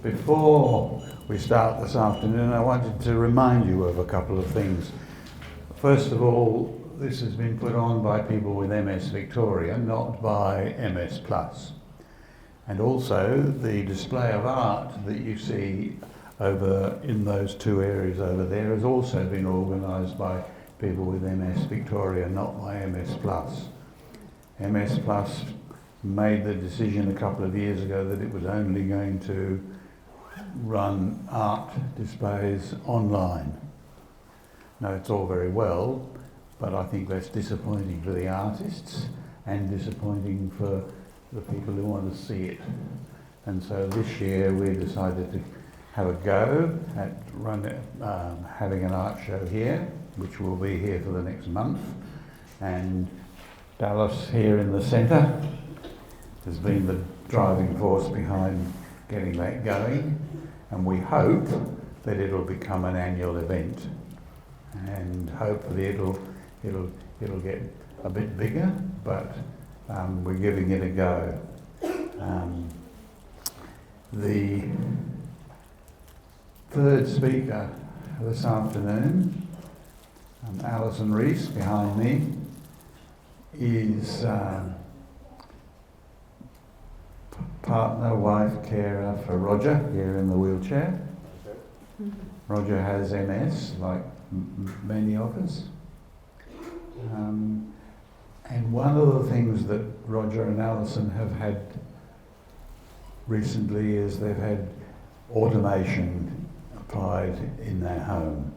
Before we start this afternoon, I wanted to remind you of a couple of things. First of all, this has been put on by people with MS Victoria, not by MS Plus. And also, the display of art that you see over in those two areas over there has also been organised by people with MS Victoria, not by MS Plus. MS Plus made the decision a couple of years ago that it was only going to run art displays online. Now, it's all very well, but I think that's disappointing for the artists and disappointing for the people who want to see it. And so this year we decided to have a go at having an art show here, which will be here for the next month. And Dallas here in the centre has been the driving force behind getting that going, and we hope that it'll become an annual event, and hopefully it'll get a bit bigger, but we're giving it a go. The third speaker this afternoon, Alison Rees behind me, is partner, wife, carer for Roger here in the wheelchair. Roger has MS, like many of us. And one of the things that Roger and Alison have had recently is they've had automation applied in their home.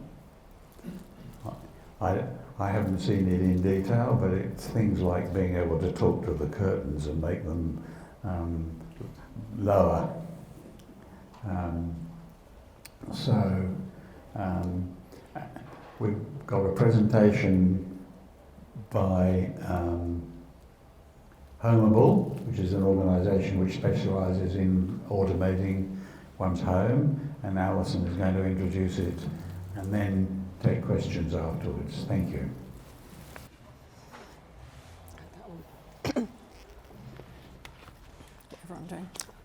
I haven't seen it in detail, but it's things like being able to talk to the curtains and make them lower. We've got a presentation by HomeAble, which is an organisation which specialises in automating one's home, and Alison is going to introduce it and then take questions afterwards. Thank you.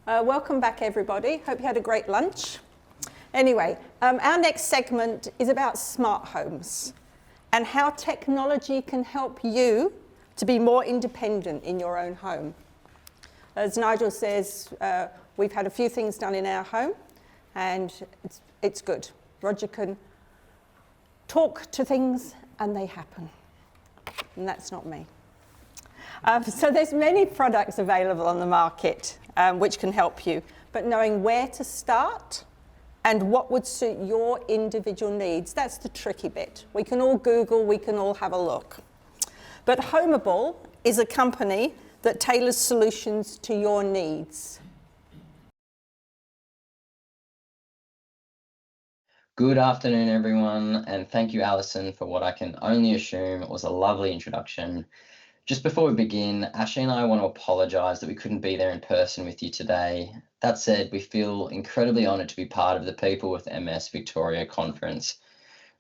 Welcome back, everybody. Hope you had a great lunch. Anyway, our next segment is about smart homes and how technology can help you to be more independent in your own home. As Nigel says, we've had a few things done in our home, and it's good. Roger can talk to things and they happen, and that's not me. So there's many products available on the market which can help you, but knowing where to start and what would suit your individual needs, that's the tricky bit. We can all Google, we can all have a look. But HomeAble is a company that tailors solutions to your needs. Good afternoon, everyone, and thank you, Alison, for what I can only assume was a lovely introduction. Just before we begin, Ashleigh and I want to apologise that we couldn't be there in person with you today. That said, we feel incredibly honoured to be part of the People with MS Victoria conference.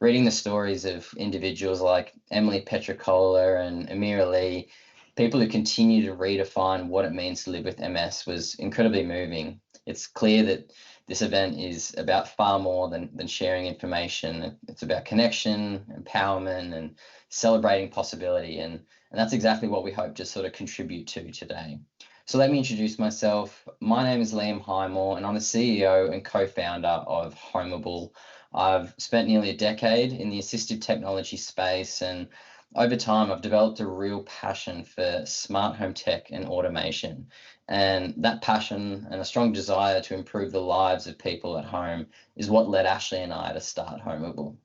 Reading the stories of individuals like Emily Petricola and Amira Lee, people who continue to redefine what it means to live with MS, was incredibly moving. It's clear that this event is about far more than sharing information. It's about connection, empowerment, and celebrating possibility. And that's exactly what we hope to sort of contribute to today. So let me introduce myself. My name is Liam Highmore, and I'm the CEO and co-founder of HomeAble. I've spent nearly a decade in the assistive technology space, and over time, I've developed a real passion for smart home tech and automation. And that passion and a strong desire to improve the lives of people at home is what led Ashleigh and I to start HomeAble.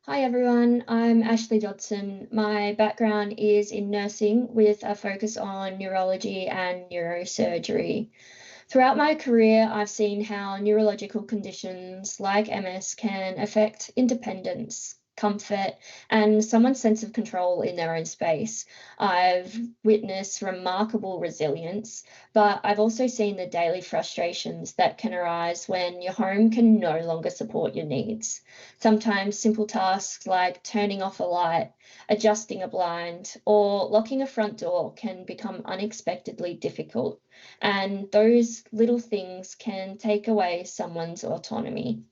Hi everyone, I'm Ashleigh Dodson. My background is in nursing with a focus on neurology and neurosurgery. Throughout my career, I've seen how neurological conditions like MS can affect independence, comfort, and someone's sense of control in their own space. I've witnessed remarkable resilience, but I've also seen the daily frustrations that can arise when your home can no longer support your needs. Sometimes simple tasks like turning off a light, adjusting a blind, or locking a front door can become unexpectedly difficult, and those little things can take away someone's autonomy.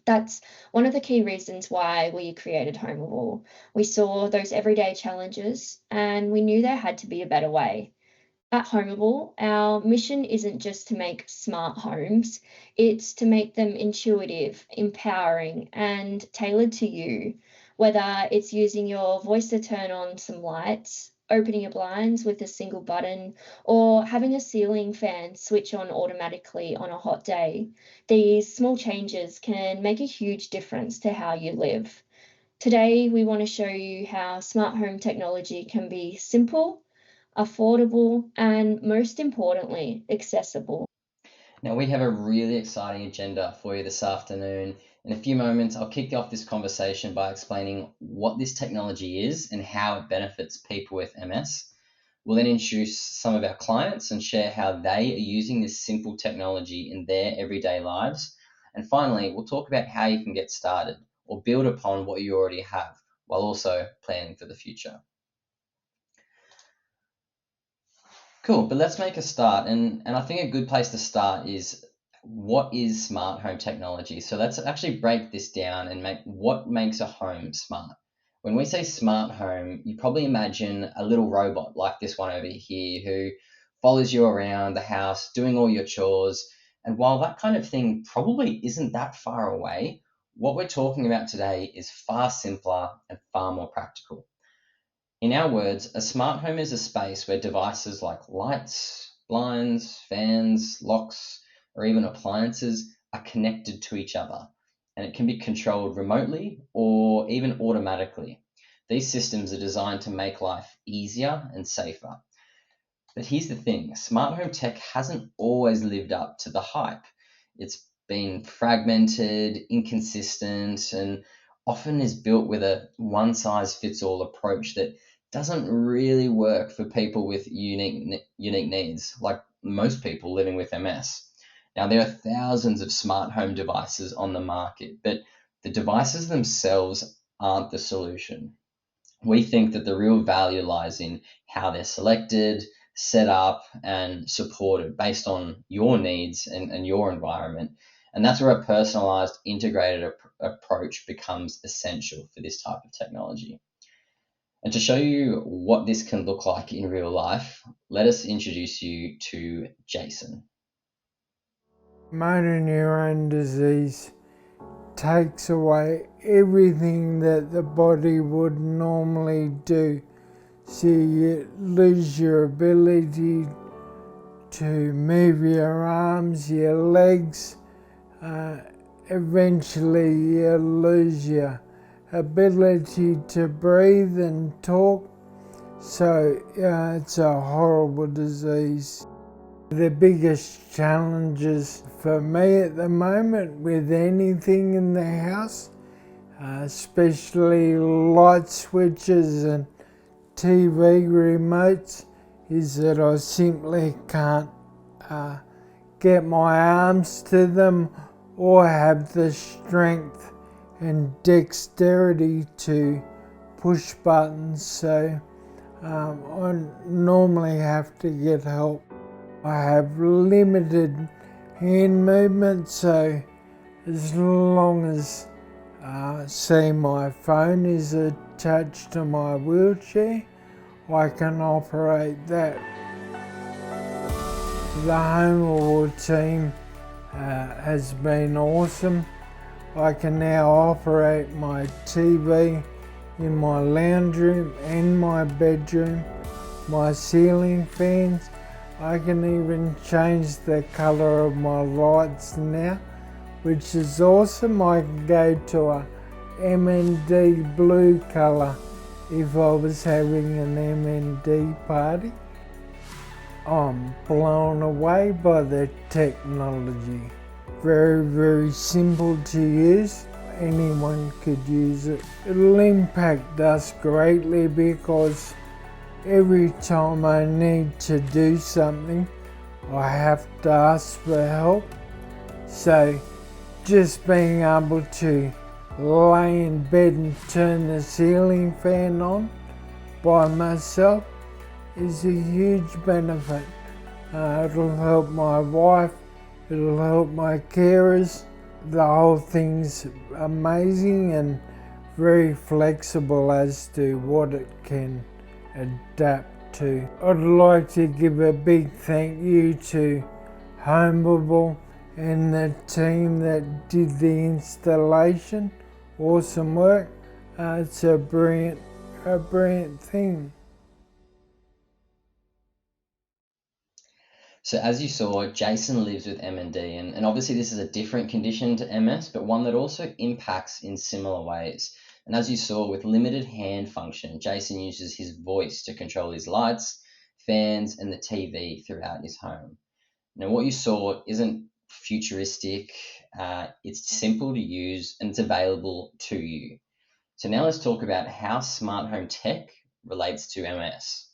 That's one of the key reasons why we created HomeAble. We saw those everyday challenges and we knew there had to be a better way. At HomeAble, our mission isn't just to make smart homes, it's to make them intuitive, empowering, and tailored to you. Whether it's using your voice to turn on some lights, opening your blinds with a single button, or having a ceiling fan switch on automatically on a hot day, these small changes can make a huge difference to how you live. Today, we want to show you how smart home technology can be simple, affordable, and most importantly, accessible. Now, we have a really exciting agenda for you this afternoon. In a few moments, I'll kick off this conversation by explaining what this technology is and how it benefits people with MS. We'll then introduce some of our clients and share how they are using this simple technology in their everyday lives. And finally, we'll talk about how you can get started or build upon what you already have while also planning for the future. Cool, but let's make a start. And I think a good place to start is what is smart home technology? So let's actually break this down and make what makes a home smart. When we say smart home, you probably imagine a little robot like this one over here who follows you around the house, doing all your chores. And while that kind of thing probably isn't that far away, what we're talking about today is far simpler and far more practical. In our words, a smart home is a space where devices like lights, blinds, fans, locks, or even appliances are connected to each other, and it can be controlled remotely or even automatically. These systems are designed to make life easier and safer. But here's the thing, smart home tech hasn't always lived up to the hype. It's been fragmented, inconsistent, and often is built with a one-size-fits-all approach that doesn't really work for people with unique needs, like most people living with MS. Now, there are thousands of smart home devices on the market, but the devices themselves aren't the solution. We think that the real value lies in how they're selected, set up, and supported based on your needs and your environment. And that's where a personalized, integrated approach becomes essential for this type of technology. And to show you what this can look like in real life, let us introduce you to Jason. Motor neurone disease takes away everything that the body would normally do. So you lose your ability to move your arms, your legs. Eventually you lose your ability to breathe and talk. So it's a horrible disease. The biggest challenges for me at the moment with anything in the house, especially light switches and TV remotes, is that I simply can't get my arms to them or have the strength and dexterity to push buttons, so I normally have to get help. I have limited hand movement, so as long as say my phone is attached to my wheelchair, I can operate that. The HomeAble team has been awesome. I can now operate my TV in my lounge room and my bedroom, my ceiling fans. I can even change the colour of my lights now, which is awesome. I can go to a M&D blue colour if I was having an M&D party. I'm blown away by the technology. Very, very simple to use. anyone could use it. It'll impact us greatly because every time I need to do something, I have to ask for help. So just being able to lay in bed and turn the ceiling fan on by myself is a huge benefit. It'll help my wife, it'll help my carers. The whole thing's amazing and very flexible as to what it can adapt to. I'd like to give a big thank you to HomeAble and the team that did the installation. Awesome work. It's a brilliant thing. So as you saw, Jason lives with MND, and obviously this is a different condition to MS, but one that also impacts in similar ways. And as you saw, with limited hand function, Jason uses his voice to control his lights, fans, and the TV throughout his home. Now, what you saw isn't futuristic, it's simple to use, and it's available to you. So now let's talk about how smart home tech relates to MS.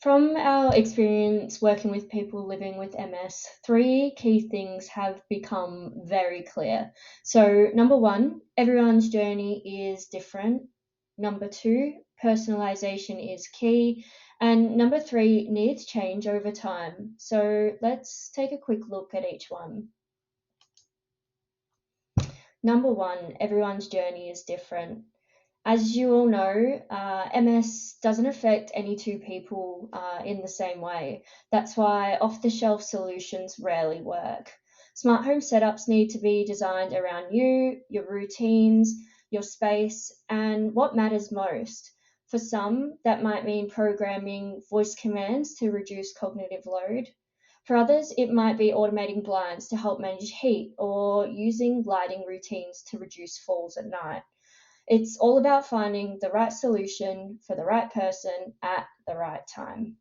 From our experience working with people living with MS, 3 key things have become very clear. So, number 1, everyone's journey is different. Number 2, personalization is key. And number 3, needs change over time. So, let's take a quick look at each one. Number 1, everyone's journey is different. As you all know, MS doesn't affect any 2 people in the same way. That's why off-the-shelf solutions rarely work. Smart home setups need to be designed around you, your routines, your space, and what matters most. For some, that might mean programming voice commands to reduce cognitive load. For others, it might be automating blinds to help manage heat or using lighting routines to reduce falls at night. It's all about finding the right solution for the right person at the right time.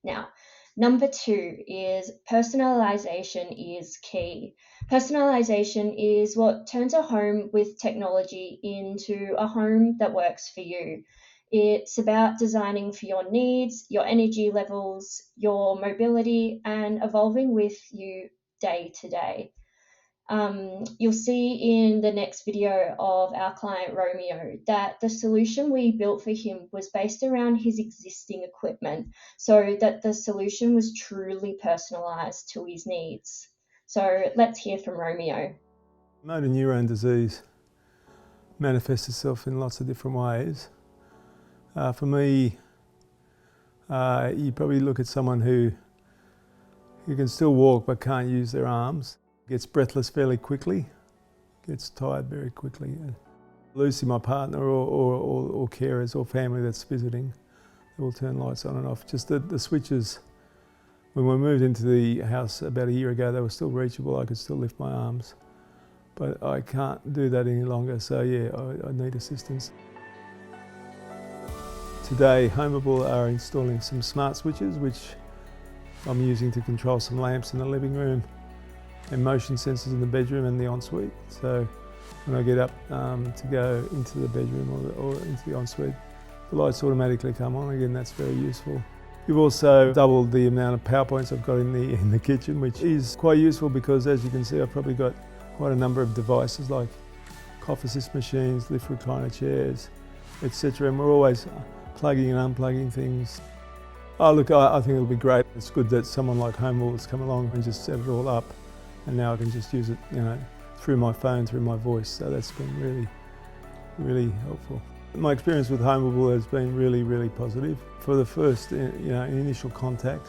Now, number 2 is personalization is key. Personalization is what turns a home with technology into a home that works for you. It's about designing for your needs, your energy levels, your mobility, and evolving with you day to day. You'll see in the next video of our client Romeo that the solution we built for him was based around his existing equipment so that the solution was truly personalised to his needs. So let's hear from Romeo. Motor neurone disease manifests itself in lots of different ways. For me, you probably look at someone who can still walk but can't use their arms. Gets breathless fairly quickly, gets tired very quickly. Lucy, my partner, or carers or family that's visiting, they will turn lights on and off. Just the switches, when we moved into the house about a year ago, they were still reachable. I could still lift my arms, but I can't do that any longer. So yeah, I need assistance. Today, HomeAble are installing some smart switches, which I'm using to control some lamps in the living room and motion sensors in the bedroom and the ensuite. So when I get up to go into the bedroom or into the ensuite, the lights automatically come on again. That's very useful. We've also doubled the amount of power points I've got in the kitchen, which is quite useful because, as you can see, I've probably got quite a number of devices like cough assist machines, lift recliner chairs, etc. And we're always plugging and unplugging things. Oh look, I think it'll be great. It's good that someone like HomeAble has come along and just set it all up. And now I can just use it, through my phone, through my voice. So that's been really, really helpful. My experience with HomeAble has been really, really positive. For the first, initial contact,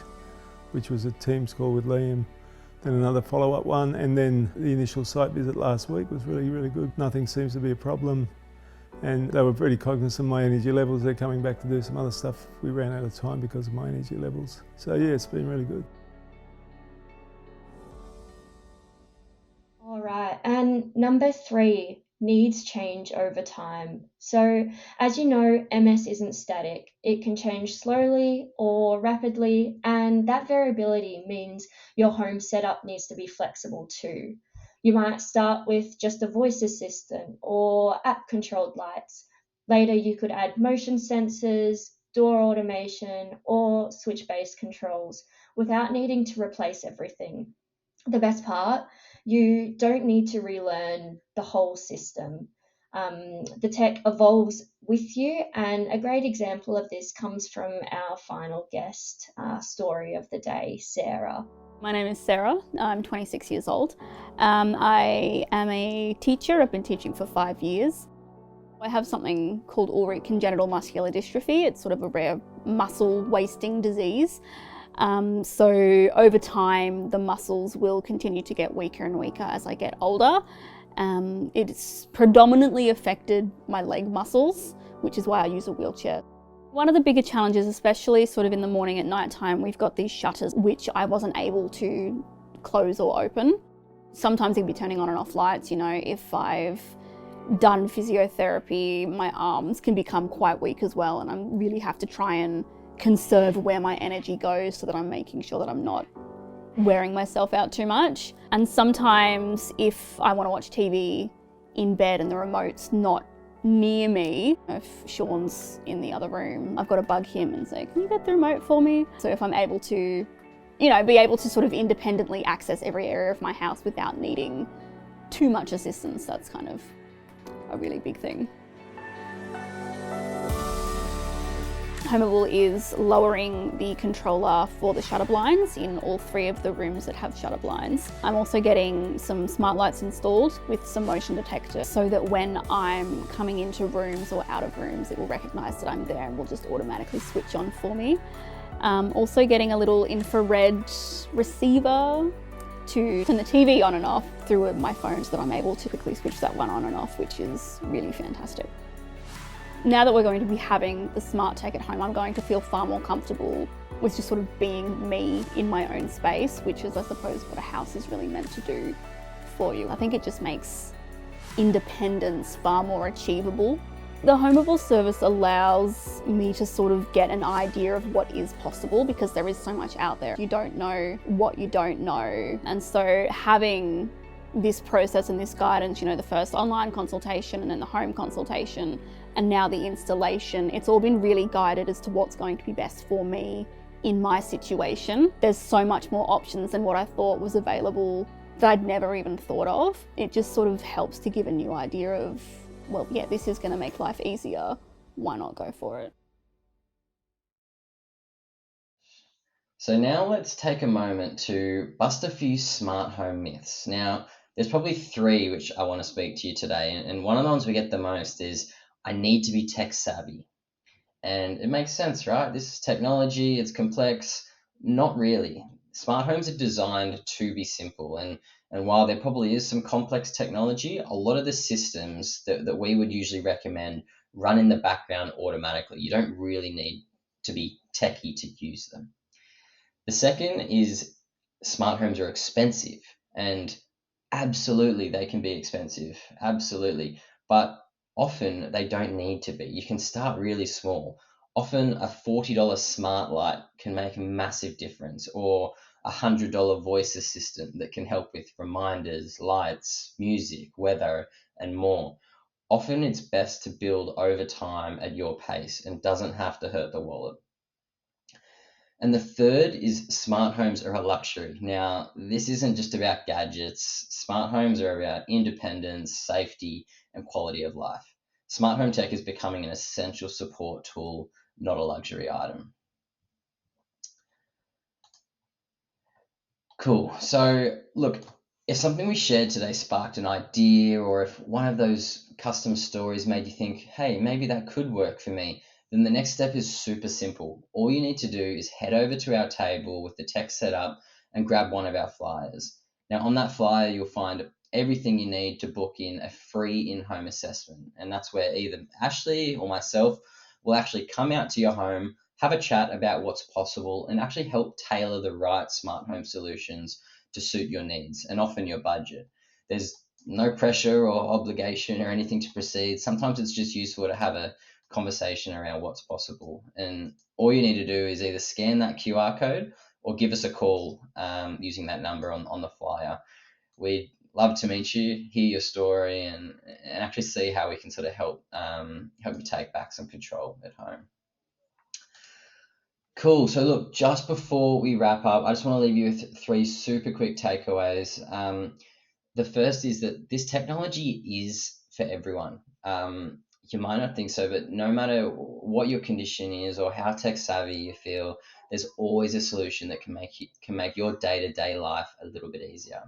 which was a Teams call with Liam, then another follow-up one, and then the initial site visit last week was really, really good. Nothing seems to be a problem. And they were pretty cognizant of my energy levels. They're coming back to do some other stuff. We ran out of time because of my energy levels. So yeah, it's been really good. All right, and number 3, needs change over time. So, as you know, MS isn't static. It can change slowly or rapidly, and that variability means your home setup needs to be flexible too. You might start with just a voice assistant or app controlled lights. Later, you could add motion sensors, door automation, or switch based controls without needing to replace everything. The best part, you don't need to relearn the whole system. The tech evolves with you, and a great example of this comes from our final guest story of the day, Sarah. My name is Sarah. I'm 26 years old. I am a teacher. I've been teaching for 5 years. I have something called Ulrich congenital muscular dystrophy. It's sort of a rare muscle wasting disease. So over time, the muscles will continue to get weaker and weaker as I get older. It's predominantly affected my leg muscles, which is why I use a wheelchair. One of the bigger challenges, especially sort of in the morning at night time, we've got these shutters which I wasn't able to close or open. Sometimes you'd be turning on and off lights, you know, if I've done physiotherapy, my arms can become quite weak as well, and I really have to try and conserve where my energy goes so that I'm making sure that I'm not wearing myself out too much. And sometimes if I want to watch TV in bed and the remote's not near me, if Sean's in the other room, I've got to bug him and say, can you get the remote for me? So if I'm able to, you know, be able to sort of independently access every area of my house without needing too much assistance, that's kind of a really big thing. HomeAble is lowering the controller for the shutter blinds in all 3 of the rooms that have shutter blinds. I'm also getting some smart lights installed with some motion detector so that when I'm coming into rooms or out of rooms, it will recognise that I'm there and will just automatically switch on for me. Also getting a little infrared receiver to turn the TV on and off through my phone so that I'm able to quickly switch that one on and off, which is really fantastic. Now that we're going to be having the smart tech at home, I'm going to feel far more comfortable with just sort of being me in my own space, which is, I suppose, what a house is really meant to do for you. I think it just makes independence far more achievable. The HomeAble service allows me to sort of get an idea of what is possible because there is so much out there. You don't know what you don't know. And so having this process and this guidance, you know, the first online consultation and then the home consultation and now the installation, it's all been really guided as to what's going to be best for me in my situation. There's so much more options than what I thought was available that I'd never even thought of. It just sort of helps to give a new idea of, well, yeah, this is going to make life easier. Why not go for it? So now let's take a moment to bust a few smart home myths. Now, there's probably 3 which I want to speak to you today, and one of the ones we get the most is, I need to be tech savvy. And it makes sense, right? This is technology, it's complex. Not really. Smart homes are designed to be simple, and while there probably is some complex technology, a lot of the systems that we would usually recommend run in the background automatically. You don't really need to be techie to use them. The second is smart homes are expensive, and absolutely they can be expensive, absolutely. But often they don't need to be. You can start really small. Often a $40 smart light can make a massive difference, or a $100 voice assistant that can help with reminders, lights, music, weather, and more. Often it's best to build over time at your pace and doesn't have to hurt the wallet. And the third is smart homes are a luxury. Now, this isn't just about gadgets. Smart homes are about independence, safety, and quality of life. Smart home tech is becoming an essential support tool, not a luxury item. Cool. So, look, if something we shared today sparked an idea, or if one of those custom stories made you think, hey, maybe that could work for me, then the next step is super simple. All you need to do is head over to our table with the tech set up and grab one of our flyers. Now, on that flyer, you'll find everything you need to book in a free in-home assessment. And that's where either Ashleigh or myself will actually come out to your home, have a chat about what's possible, and actually help tailor the right smart home solutions to suit your needs and often your budget. There's no pressure or obligation or anything to proceed. Sometimes it's just useful to have a conversation around what's possible. And all you need to do is either scan that QR code or give us a call using that number on the flyer. We'd love to meet you, hear your story, and actually see how we can sort of help you take back some control at home. Cool. So look, just before we wrap up, I just want to leave you with 3 super quick takeaways. The first is that this technology is for everyone. You might not think so, but no matter what your condition is or how tech savvy you feel, there's always a solution that can make your day-to-day life a little bit easier.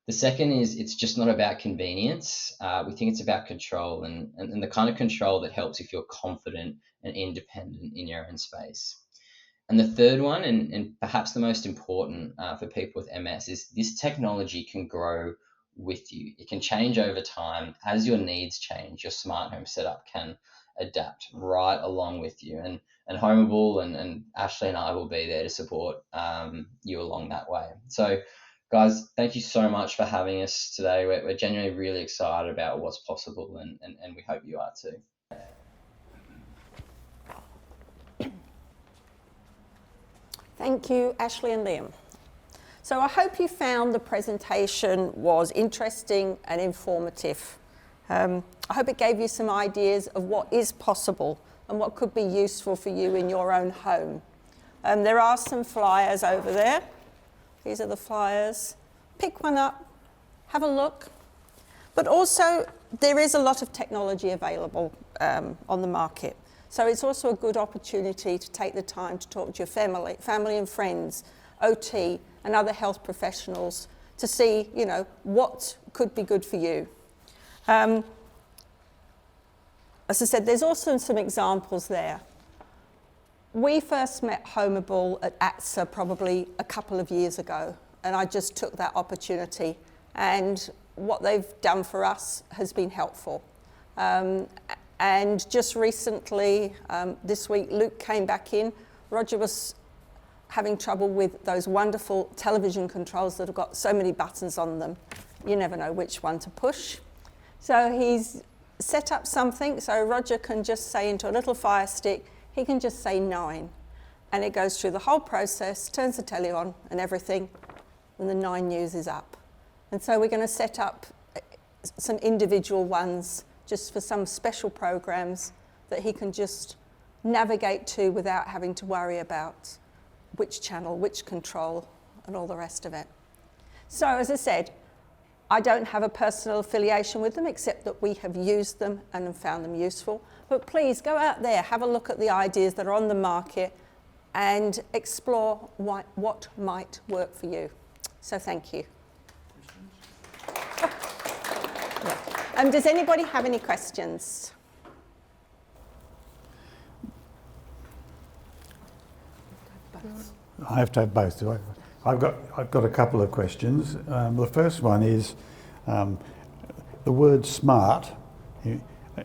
The second is it's just not about convenience. We think it's about control and the kind of control that helps you feel confident and independent in your own space. And the third one, and perhaps the most important for people with MS, is this technology can grow with you. It can change over time. As your needs change, your smart home setup can adapt right along with you. And HomeAble and Ashleigh and I will be there to support you along that way. So guys, thank you so much for having us today. We're genuinely really excited about what's possible, and we hope you are too. Thank you, Ashleigh and Liam. So I hope you found the presentation was interesting and informative. I hope it gave you some ideas of what is possible and what could be useful for you in your own home. There are some flyers over there. These are the flyers. Pick one up, have a look. But also, there is a lot of technology available on the market. So it's also a good opportunity to take the time to talk to your family and friends, OT, and other health professionals to see, what could be good for you. As I said, there's also some examples there. We first met HomeAble at ATSA probably a couple of years ago, and I just took that opportunity, and what they've done for us has been helpful. And just recently, this week, Luke came back in. Roger was having trouble with those wonderful television controls that have got so many buttons on them. You never know which one to push. So he's set up something so Roger can just say into a little Fire Stick, he can just say 9. And it goes through the whole process, turns the telly on and everything, and the 9 news is up. And so we're going to set up some individual ones just for some special programs that he can just navigate to without having to worry about which channel, which control, and all the rest of it. So as I said, I don't have a personal affiliation with them except that we have used them and have found them useful. But please go out there, have a look at the ideas that are on the market and explore what might work for you. So thank you. Does anybody have any questions? I have to have both, do I? I've got a couple of questions. The first one is the word smart.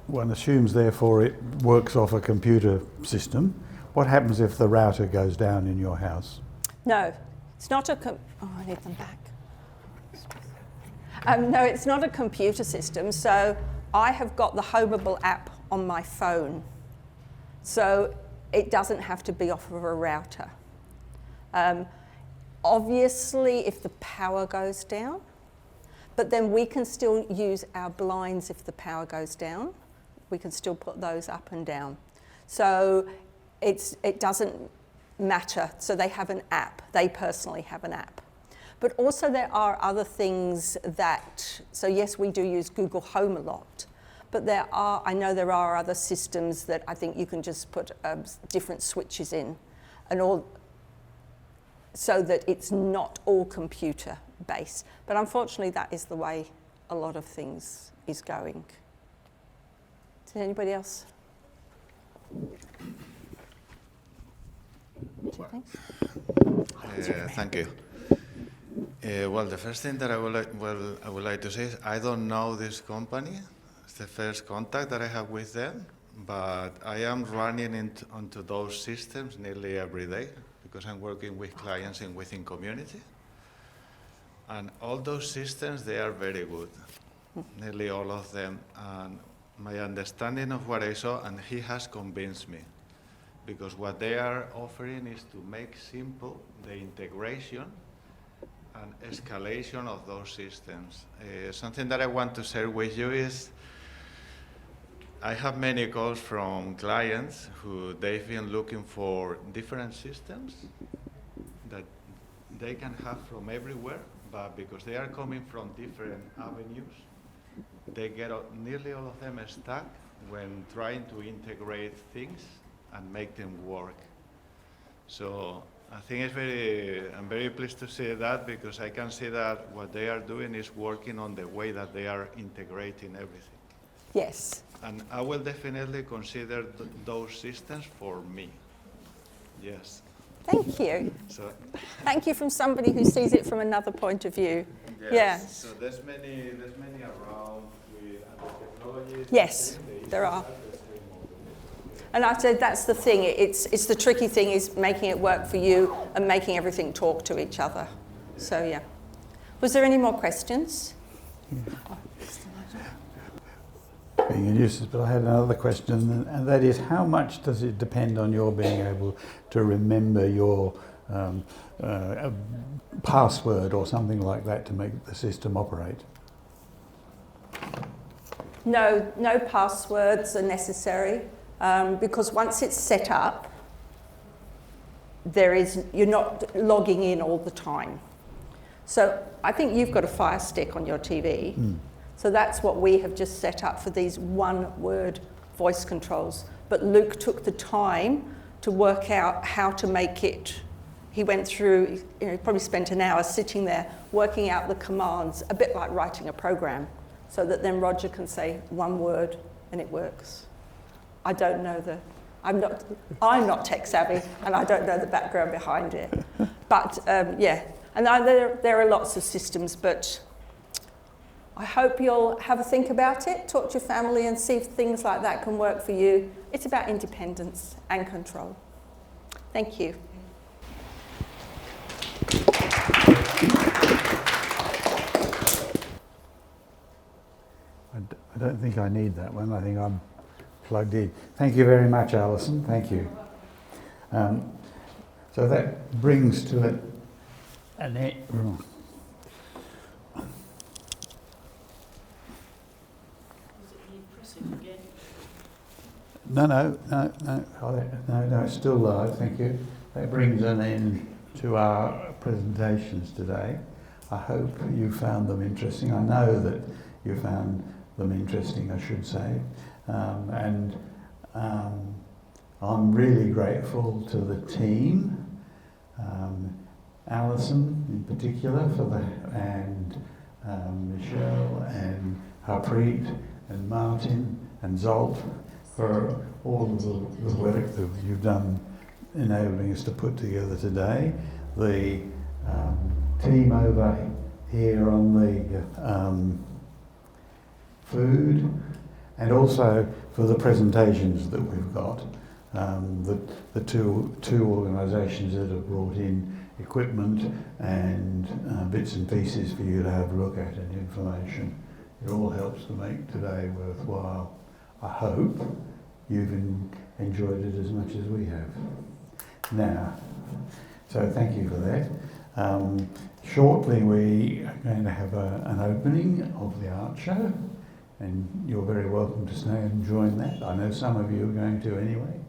One assumes, therefore, it works off a computer system. What happens if the router goes down in your house? No, it's not a. Oh, I need them back. No, it's not a computer system. So I have got the HomeAble app on my phone. So it doesn't have to be off of a router. Obviously, if the power goes down, but then we can still use our blinds if the power goes down. We can still put those up and down. So it doesn't matter. So they have an app. They personally have an app. But also there are other things that, so yes, we do use Google Home a lot, but I know there are other systems that I think you can just put different switches in and all, so that it's not all computer based. But unfortunately, that is the way a lot of things is going. Did anybody else? Thank you. Well, the first thing that I would like to say is I don't know this company. It's the first contact that I have with them, but I am running onto those systems nearly every day because I'm working with clients within community. And all those systems, they are very good, nearly all of them. And my understanding of what I saw, and he has convinced me, because what they are offering is to make simple the integration and escalation of those systems. Something that I want to share with you is, I have many calls from clients who they've been looking for different systems that they can have from everywhere, but because they are coming from different avenues, they get nearly all of them stuck when trying to integrate things and make them work. So I think I'm very pleased to see that, because I can see that what they are doing is working on the way that they are integrating everything. Yes. And I will definitely consider those systems for me. Yes. Thank you. So, Thank you from somebody who sees it from another point of view. yes. Yeah. So there's many around with other technologies. Yes, there are. And I said that's the thing. It's the tricky thing is making it work for you and making everything talk to each other. So yeah. Was there any more questions? Being a nuisance, but I had another question, and that is, how much does it depend on your being able to remember your password or something like that to make the system operate? No passwords are necessary, because once it's set up, you're not logging in all the time. So I think you've got a Fire Stick on your TV. Mm. So that's what we have just set up for these one-word voice controls. But Luke took the time to work out how to make it. He went through, he probably spent an hour sitting there working out the commands, a bit like writing a program, so that then Roger can say one word and it works. I don't know I'm not tech savvy, and I don't know the background behind it. But yeah, and there are lots of systems, but I hope you'll have a think about it, talk to your family and see if things like that can work for you. It's about independence and control. Thank you. I don't think I need that one. I think I'm plugged in. Thank you very much, Alison. Thank you. So that brings to an end. No, it's still live, thank you. That brings an end to our presentations today. I hope you found them interesting. I know that you found them interesting, I should say. And I'm really grateful to the team, Alison in particular, and Michelle and Harpreet and Martin and Zolt, for all of the work that you've done enabling us to put together today. The team over here on the food, and also for the presentations that we've got. The two organisations that have brought in equipment and bits and pieces for you to have a look at and information. It all helps to make today worthwhile. I hope you've enjoyed it as much as we have. Now, so thank you for that. Shortly we are going to have an opening of the art show, and you're very welcome to stay and join that. I know some of you are going to anyway.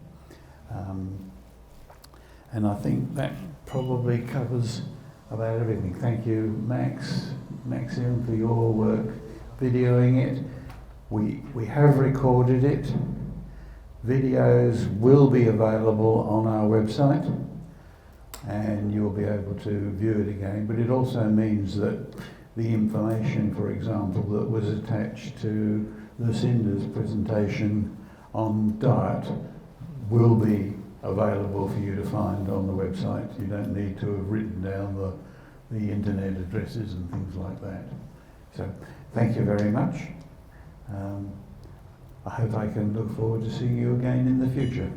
And I think that probably covers about everything. Thank you, Maxim, for your work videoing it. We have recorded it. Videos will be available on our website, and you'll be able to view it again. But it also means that the information, for example, that was attached to Lucinda's presentation on diet will be available for you to find on the website. You don't need to have written down the internet addresses and things like that. So thank you very much. I hope I can look forward to seeing you again in the future.